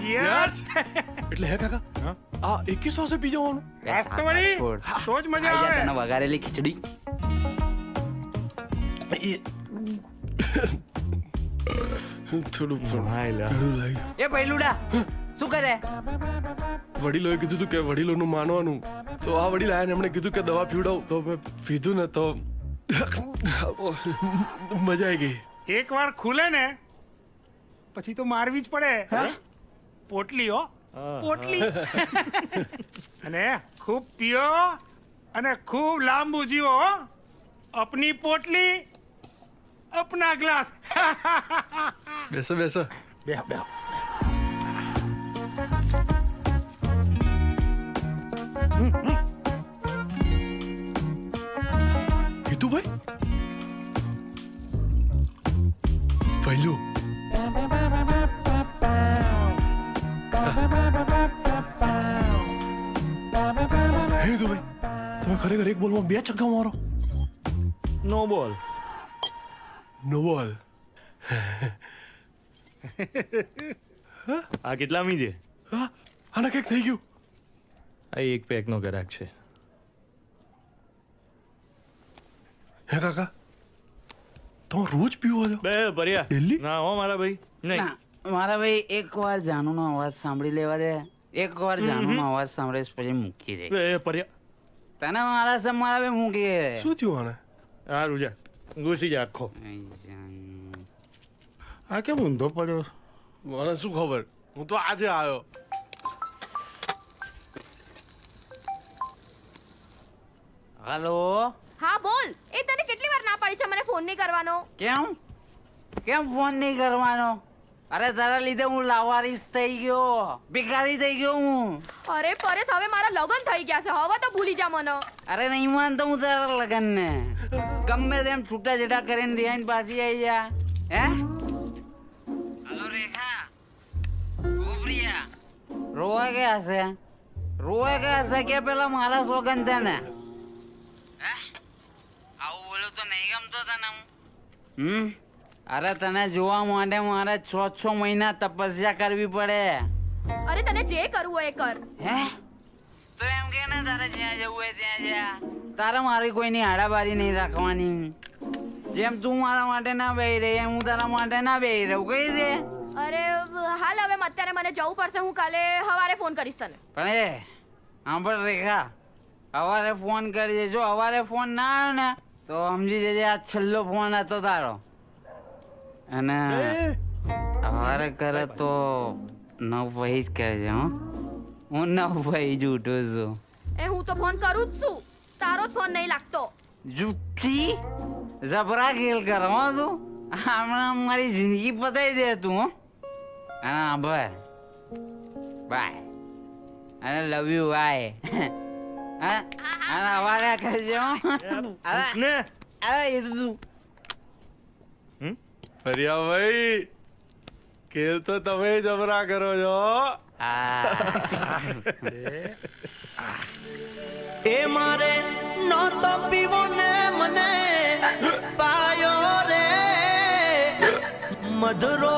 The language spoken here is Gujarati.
ચીયર્સ. એટલે હે કાકા આ 2100 પી જવાનું બસ તો વળી તો જ મજા આઈ જા આવે. તને વઘારેલી ખીચડી. થોડું લાગ્યું. એ પૈલુડા શું કરે? વડીલોએ કીધું હતું કે વડીલોનું માનવાનું તો આ વડીલ આયા ને એમણે કીધું કે દવા પીવડાવ તો મેં પીધું ને તો મજા આવી ગઈ. એકવાર ખુલે ને પછી તો મારવી જ પડે. પોટલી હો પોટલી. અને ખૂબ પીઓ અને ખૂબ લાંબુ જીવો હો. અપની પોટલી અપના ગ્લાસ. બેસો બેસો. બે બે કીધું ભાઈ પહેલું હે તું ભાઈ તમે ખરેખર એક બોલમાં 2 છગ્ગા મારો. નો બોલ. નો બોલ. આ કેટલામી છે? હા આને કંઈક થઈ ગયું. આ એક પેક નો ગ્રાહક છે. હે કાકા તમે રોજ પીવો છો? બે ભર્યા Daily? ના હો મારા ભાઈ નહીં. ના મારા ભાઈ એકવાર જાનુનો અવાજ સાંભળી લેવા દે. એકવાર જાનુનો અવાજ સાંભળીશ પછી મૂકી દે. બે ભર્યા. તને મારા સે મારા ભાઈ મૂકી દે. શું થયું આને? આ રૂજા ઘૂસી જા આખો. આ કેમ ઊંધો પડ્યો? મને શું ખબર હું તો આજે આવ્યો. હલો હા બોલ. એ તને કેટલી વાર ના પાડી છે મને ફોન નહીં કરવાનો? કેમ કેમ ફોન નહીં કરવાનો? અરે તારા લીધે હું લાવારીસ થઈ ગયો, ભિખારી થઈ ગયો હું. અરે પરેશ હવે મારા લગન થઈ ગયા છે હવે તો ભૂલી જા મને. અરે નહીં માનતો હું તારા લગન ને. ગમે તેમ છૂટા છેટા કરીને રિહાઈન પાછી આવી જા. હે હલો રેખા ગોબરિયા રોવા ગયા છે? રોવા ગયા છે કે પેલા મારા સોગન છે ને? હે આવું બોલું તો નહીં ગમતો તને હું? અરે તને જોવા માટે મારે 6 મહિના તપસ્યા કરવી પડે. અરે તને જે કરવું હોય એ કર. હે તો એમ કે ને તારે જ્યાં જવું હોય ત્યાં જા. તારે મારી કોઈની હાડાબારી નહીં રાખવાની. જેમ તું મારા માટે ના બેહી રહી એમ હું તારા માટે ના બેહી રહું. કહી દે. અરે હાલ હવે અત્યારે મને જવું પડશે. હું કાલે સવારે ફોન કરીશ તને. પણ એ સાંભળ રેખા સવારે ફોન કરજે. જો સવારે ફોન ના આવ્યો ને તો સમજી જજે આ છેલ્લો ફોન હતો તારો. અને સવારે કરે તો 9 પછી જ કરજે. હું 9 પછી જ ઉઠું છું. એ હું તો ફોન કરું જ છું. તારો જ ફોન નહીં લાગતો. જુઠ્ઠી જબરા ખેલ કરો તું. હમણાં મારી જિંદગી પતાવી દે તું. અને આભાર બાય અને લવ યુ બાય. અને અવારે કરજો. ને અરે એ તો શું ફરિયા ભાઈ ખેલ તો તમે જબરા કરો છો. એ મારે નહોતો પીવો ને મને પાયો રે મધુરો